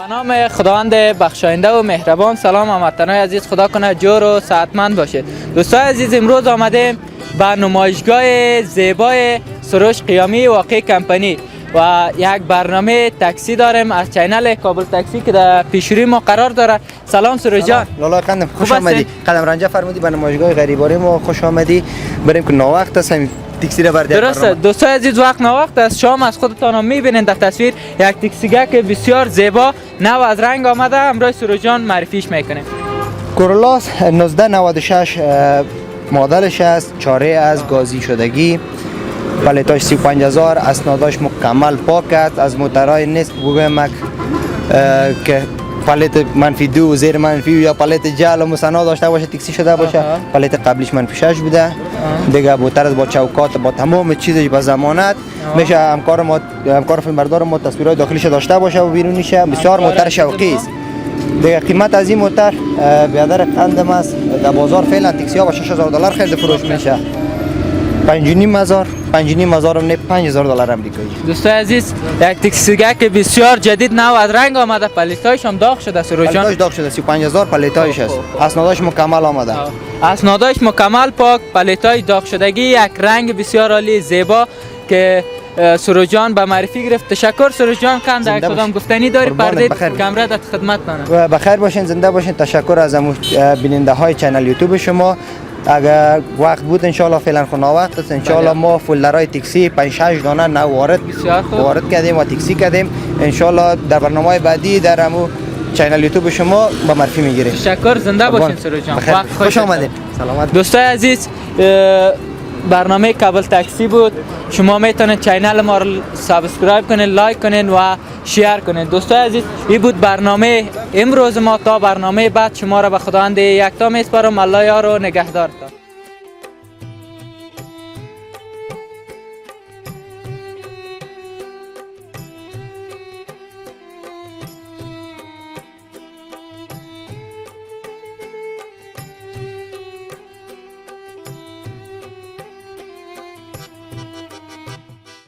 به نام خداوند بخشاینده و مهربان. سلام هموطنان عزیز، خدا کنه جور و صحتمند باشید. دوستان عزیز، امروز آمدیم به نمایشگاه زیبای سروش قیامی واقع کمپانی و یک برنامه تاکسی داریم از چینل کابل تاکسی که در پیشروی ما قرار داره. سلام سروش جان. لالا قدم خوش آمدی. قدم رنجه فرمودی به نمایشگاه غریباری ما خوش آمدی. بریم که ناوقت است تاکسی را بردیم. درسته دوستان عزیز، وقت ناوقت است. شام از خودتان میبینید در تصویر یک تاکسیگه که بسیار زیبا نو از رنگ آمده. امروز سروش جان معرفیش میکنیم. کورولا 1996 مدلش است، چاره از گازی شدگی، پلیتاش 35000، اسناداش مکمل پاک است. از موترهای نیست بگویم که پلیت منفی 2 زیر منفی یا پلیت جل و مسنا داشته باشه تاکسی شده باشه. پلیت قبلیش منفی 6 بوده دیگه. موتر از با چوکات با تمام چیزش با ضمانت میشه. همکار فیلمبردار ما تصویرهای داخلیش داشته باشه و بیرونیش. بسیار موتر شوقی است دیگه. قیمت از این موتر بیادر قندم است. در بازار فعلا تاکسی ها با $6000 خرید فروش میشه. 5,500 هم نه $5000 امریکایی. دوستان عزیز، یک تاکسیگه که بسیار جدید نو از رنگ آمده. پلیتایش هم داغ شده سروش جان. پلیتاش داغ شده 35000 پلیتایش است. اسناداش مکمل آمده. اسناداش مکمل پاک، پلیتای داغ شدگی، یک رنگ بسیار عالی زیبا که سروش جان به معرفی گرفت. تشکر سروش جان. یک کدام گفتنی داری؟ پرده کامرا در خدمتتانه. بخیر باشین، زنده باشین. تشکر از بیننده های چنل یوتیوب شما. اگر وقت بود انشالله فعلا خنا وقت است انشالله ما فولدرهای تاکسی 5 6 دانه نو وارد کردیم و تاکسی کردیم. انشالله در برنامه بعدی در همو چنل یوتیوب شما با معرفی میگیریم. تشکر، زنده باشین سروش جان. خوش آمدید. سلامت. دوستان عزیز، برنامه کابل تاکسی بود. شما میتونید چینل ما رو سابسکرایب کنید، لایک کنید و شیر کنید. دوستان عزیز، این بود برنامه امروز ما. تا برنامه بعد شما را به خداوند یکتا میسپارم. الله یار و نگهدارتان.